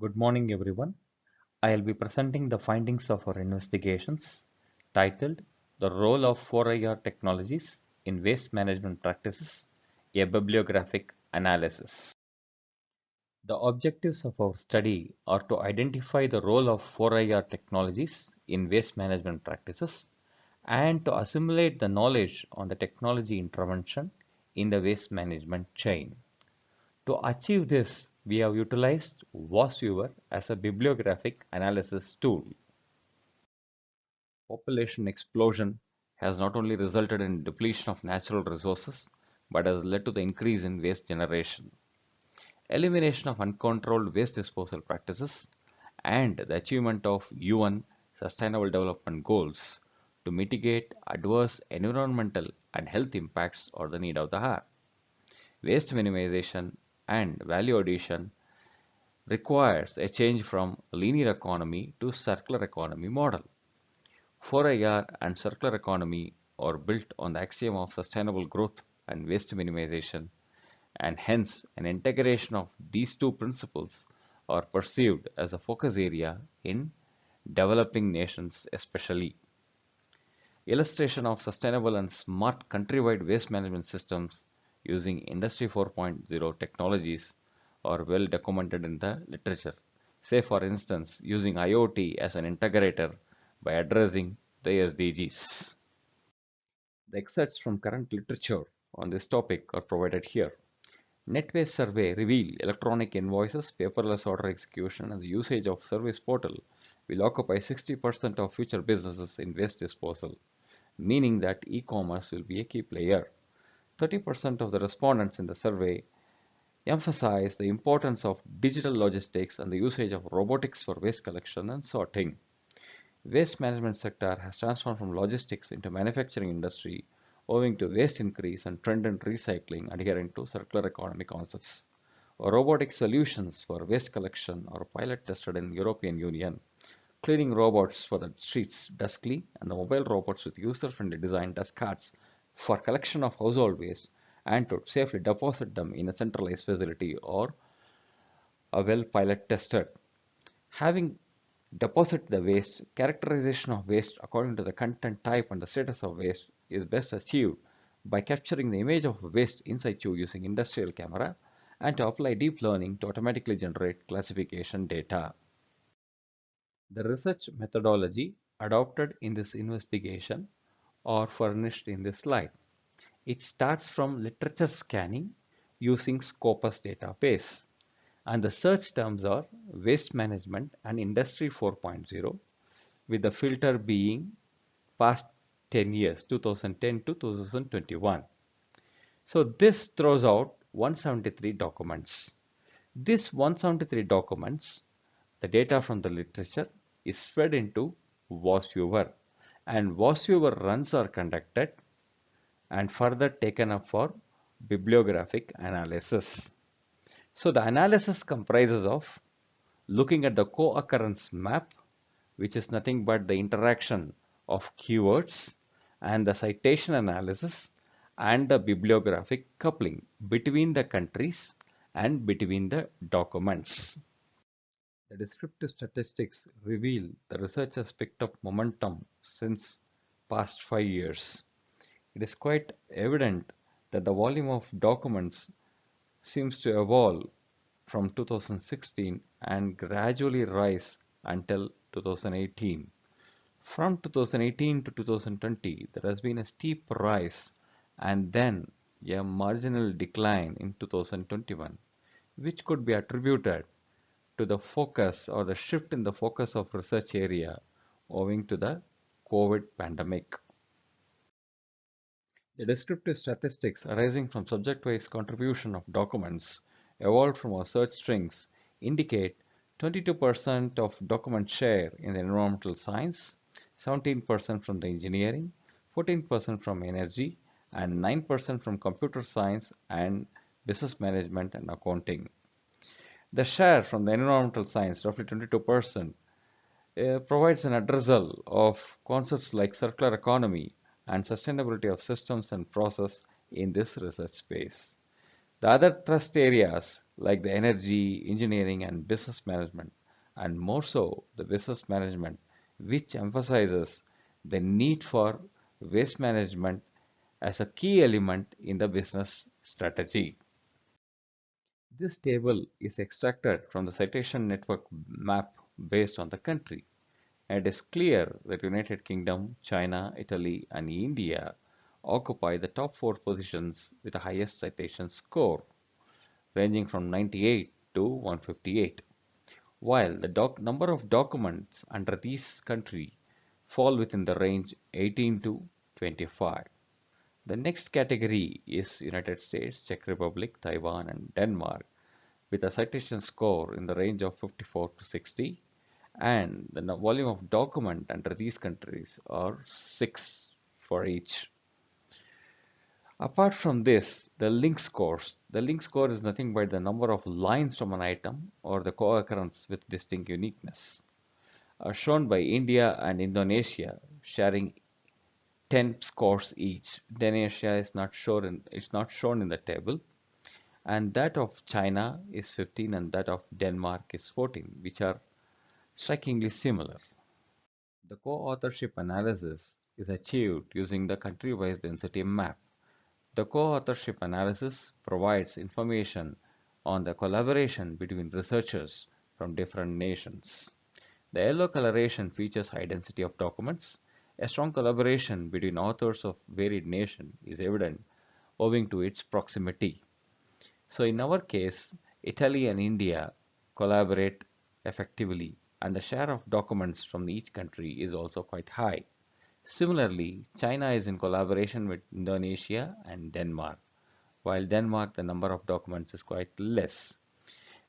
Good morning, everyone. I will be presenting the findings of our investigations titled The Role of 4IR Technologies in Waste Management Practices, a Bibliographic Analysis. The objectives of our study are to identify the role of 4IR technologies in waste management practices and to assimilate the knowledge on the technology intervention in the waste management chain. To achieve this, we have utilized VOSViewer as a bibliographic analysis tool. Population explosion has not only resulted in depletion of natural resources, but has led to the increase in waste generation. Elimination of uncontrolled waste disposal practices and the achievement of UN Sustainable Development Goals to mitigate adverse environmental and health impacts are the need of the hour. Waste minimization and value addition requires a change from linear economy to circular economy model. 4IR and circular economy are built on the axiom of sustainable growth and waste minimization, and hence an integration of these two principles are perceived as a focus area in developing nations especially. Illustration of sustainable and smart countrywide waste management systems using Industry 4.0 technologies are well documented in the literature. Say for instance, using IoT as an integrator by addressing the SDGs. The excerpts from current literature on this topic are provided here. Net Waste Survey reveal electronic invoices, paperless order execution, and the usage of service portal will occupy 60% of future businesses in waste disposal, meaning that e-commerce will be a key player. 30% of the respondents in the survey emphasize the importance of digital logistics and the usage of robotics for waste collection and sorting. Waste management sector has transformed from logistics into manufacturing industry owing to waste increase and trend in recycling adhering to circular economy concepts. Robotic solutions for waste collection are pilot tested in European Union. Cleaning robots for the streets duskly and the mobile robots with user-friendly design dust carts for collection of household waste and to safely deposit them in a centralized facility or a well pilot tested. Having deposit the waste, characterization of waste according to the content type and the status of waste is best achieved by capturing the image of waste in situ using industrial camera and to apply deep learning to automatically generate classification data. The research methodology adopted in this investigation are furnished in this slide. It starts from literature scanning using Scopus database, and the search terms are waste management and industry 4.0 with the filter being past 10 years 2010 to 2021. So this throws out 173 documents. This 173 documents, the data from the literature is fed into VOSViewer, and VOSViewer runs are conducted and further taken up for bibliographic analysis. So the analysis comprises of looking at the co-occurrence map, which is nothing but the interaction of keywords, and the citation analysis and the bibliographic coupling between the countries and between the documents. The descriptive statistics reveal the research has picked up momentum since past 5 years. It is quite evident that the volume of documents seems to evolve from 2016 and gradually rise until 2018. From 2018 to 2020, there has been a steep rise and then a marginal decline in 2021, which could be attributed to the focus or the shift in the focus of research area owing to the COVID pandemic. The descriptive statistics arising from subject-wise contribution of documents evolved from our search strings indicate 22% of document share in the environmental science, 17% from the engineering, 14% from energy, and 9% from computer science and business management and accounting. The share from the environmental science, roughly 22%, provides an addressal of concepts like circular economy and sustainability of systems and process in this research space. The other thrust areas like the energy, engineering, and business management, and more so the business management, which emphasizes the need for waste management as a key element in the business strategy. This table is extracted from the citation network map based on the country. And it is clear that United Kingdom, China, Italy, and India occupy the top four positions with the highest citation score, ranging from 98 to 158, while the number of documents under these countries fall within the range 18 to 25. The next category is United States, Czech Republic, Taiwan, and Denmark, with a citation score in the range of 54 to 60, and the volume of document under these countries are 6 for each. Apart from this, the link scores. The link score is nothing but the number of lines from an item or the co-occurrence with distinct uniqueness, are shown by India and Indonesia, sharing 10 scores each. Indonesia is not shown in the table, and that of China is 15 and that of Denmark is 14, which are strikingly similar. The co-authorship analysis is achieved using the country-wise density map. The co-authorship analysis provides information on the collaboration between researchers from different nations. The yellow coloration features high density of documents. A strong collaboration between authors of varied nations is evident owing to its proximity. So in our case, Italy and India collaborate effectively, and the share of documents from each country is also quite high. Similarly, China is in collaboration with Indonesia and Denmark, while Denmark the number of documents is quite less.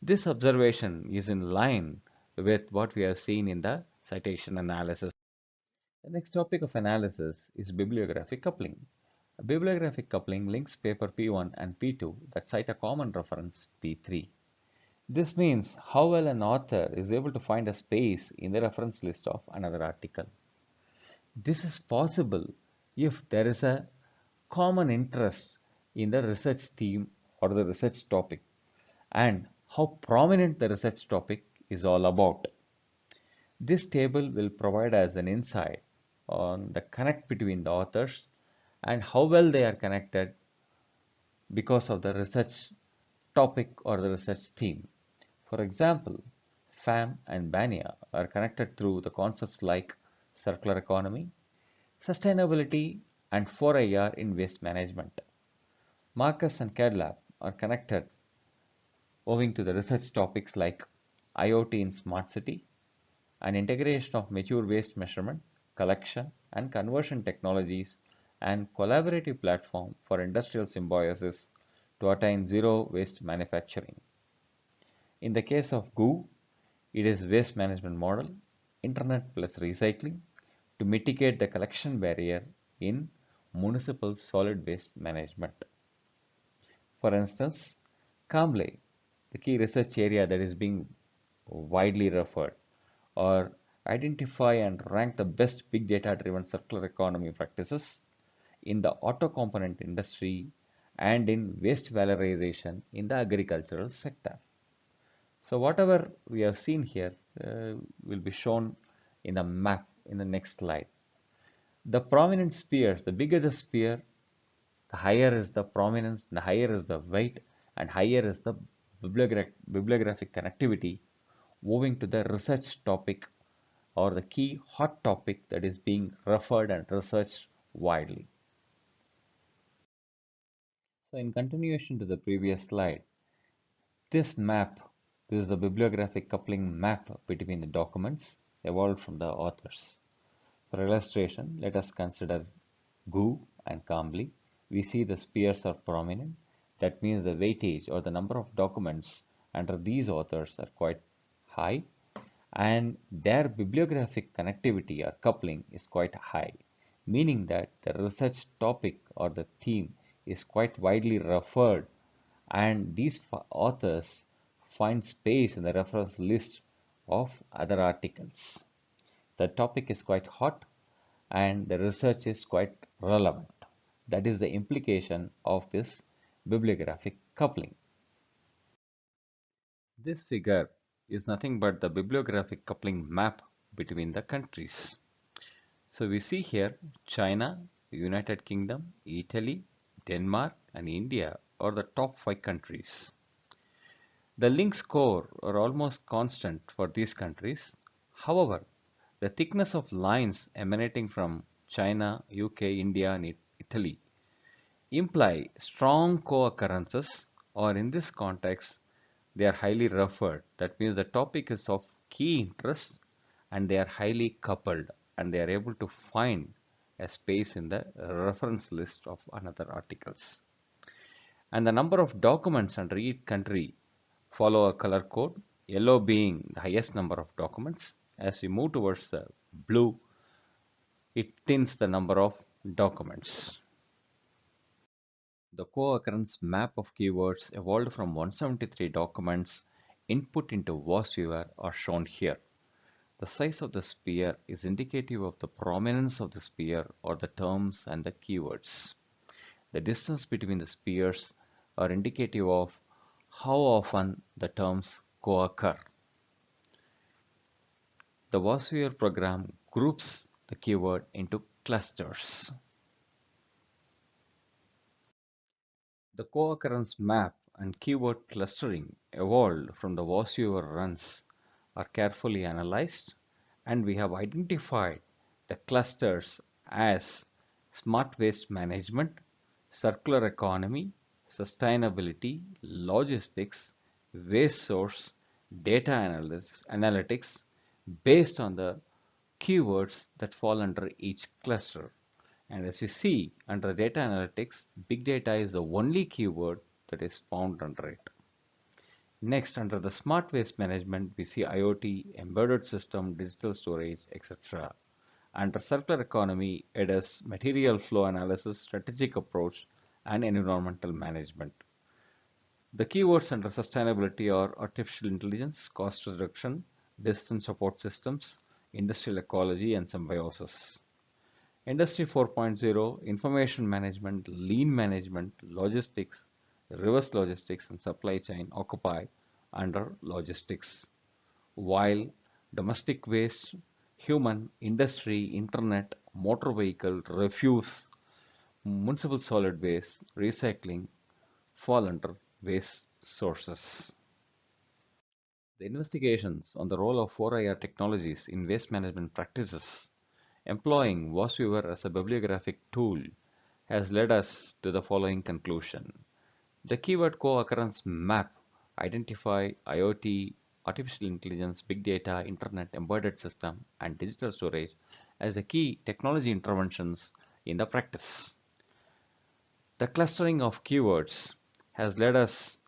This observation is in line with what we have seen in the citation analysis. The next topic of analysis is bibliographic coupling. A bibliographic coupling links paper P1 and P2 that cite a common reference P3. This means how well an author is able to find a space in the reference list of another article. This is possible if there is a common interest in the research theme or the research topic and how prominent the research topic is all about. This table will provide us an insight on the connect between the authors and how well they are connected because of the research topic or the research theme. For example, Pham and Bania are connected through the concepts like circular economy, sustainability, and 4IR in waste management. Marcus and Cadlab are connected owing to the research topics like IoT in smart city and integration of mature waste measurement, collection, and conversion technologies and collaborative platform for industrial symbiosis to attain zero waste manufacturing. In the case of GOO, it is waste management model, internet plus recycling to mitigate the collection barrier in municipal solid waste management. For instance, Kamble, the key research area that is being widely referred, or identify and rank the best big data driven circular economy practices in the auto component industry and in waste valorization in the agricultural sector. So whatever we have seen here will be shown in the map in the next slide. The prominent spheres, the bigger the sphere, the higher is the prominence, the higher is the weight, and higher is the bibliographic connectivity moving to the research topic or the key hot topic that is being referred and researched widely. So in continuation to the previous slide, this map, this is the bibliographic coupling map between the documents evolved from the authors. For illustration, let us consider GOO and Cambly. We see the spheres are prominent. That means the weightage or the number of documents under these authors are quite high, and their bibliographic connectivity or coupling is quite high, meaning that the research topic or the theme is quite widely referred, and these authors find space in the reference list of other articles. The topic is quite hot and the research is quite relevant. That is the implication of this bibliographic coupling. This figure is nothing but the bibliographic coupling map between the countries. So we see here China, United Kingdom, Italy, Denmark and India are the top 5 countries. The link score are almost constant for these countries. However, the thickness of lines emanating from China, UK, India and Italy imply strong co-occurrences, or in this context they are highly referred. That means the topic is of key interest and they are highly coupled and they are able to find a space in the reference list of another articles. And the number of documents under each country follow a color code, yellow being the highest number of documents. As we move towards the blue, it thins the number of documents. The co-occurrence map of keywords evolved from 173 documents input into VOSViewer are shown here. The size of the sphere is indicative of the prominence of the sphere or the terms and the keywords. The distance between the spheres are indicative of how often the terms co-occur. The VOSViewer program groups the keyword into clusters. The co-occurrence map and keyword clustering evolved from the VOSViewer runs are carefully analyzed, and we have identified the clusters as smart waste management, circular economy, sustainability, logistics, waste source, data analytics based on the keywords that fall under each cluster. And as you see, under data analytics, big data is the only keyword that is found under it. Next, under the smart waste management, we see IoT, embedded system, digital storage, etc. Under circular economy, it is material flow analysis, strategic approach, and environmental management. The keywords under sustainability are artificial intelligence, cost reduction, decision support systems, industrial ecology, and symbiosis. Industry 4.0, information management, lean management, logistics, reverse logistics, and supply chain occupy under logistics, while domestic waste, human, industry, internet, motor vehicle, refuse, municipal solid waste, recycling fall under waste sources. The investigations on the role of 4IR technologies in waste management practices employing VOSViewer as a bibliographic tool has led us to the following conclusion. The keyword co-occurrence map identify IoT, artificial intelligence, big data, internet, embedded system, and digital storage as the key technology interventions in the practice. The clustering of keywords has led us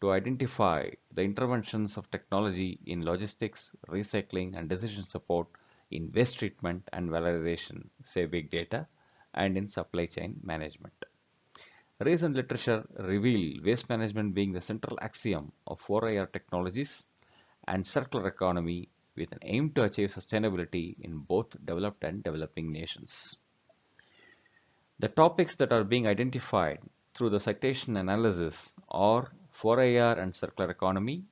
to identify the interventions of technology in logistics, recycling, and decision support in waste treatment and valorization, say big data, and in supply chain management. Recent literature reveal waste management being the central axiom of 4IR technologies and circular economy with an aim to achieve sustainability in both developed and developing nations. The topics that are being identified through the citation analysis are 4IR and circular economy,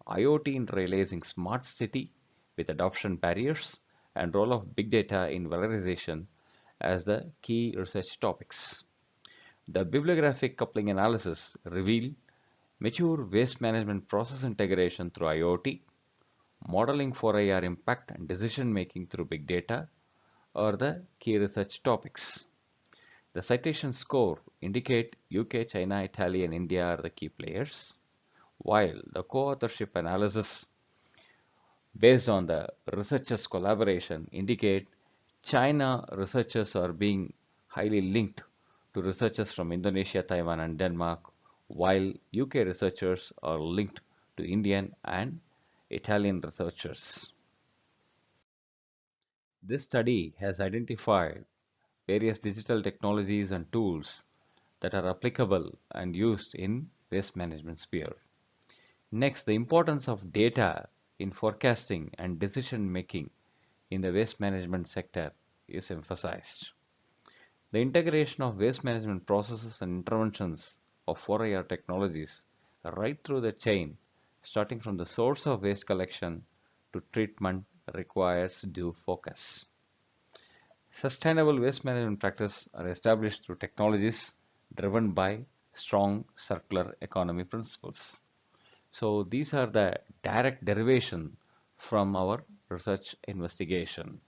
IoT in realizing smart city with adoption barriers, and role of big data in valorization as the key research topics. The bibliographic coupling analysis revealed mature waste management process integration through IoT, modeling 4IR impact and decision making through big data are the key research topics. The citation score indicate UK, China, Italy and India are the key players, while the co-authorship analysis based on the researchers collaboration indicate China researchers are being highly linked to researchers from Indonesia, Taiwan and Denmark, while UK researchers are linked to Indian and Italian researchers. This study has identified various digital technologies and tools that are applicable and used in waste management sphere. Next, the importance of data in forecasting and decision making in the waste management sector is emphasized. The integration of waste management processes and interventions of 4IR technologies right through the chain starting from the source of waste collection to treatment requires due focus. Sustainable waste management practices are established through technologies driven by strong circular economy principles. So these are the direct derivation from our research investigation.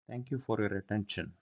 Thank you for your attention.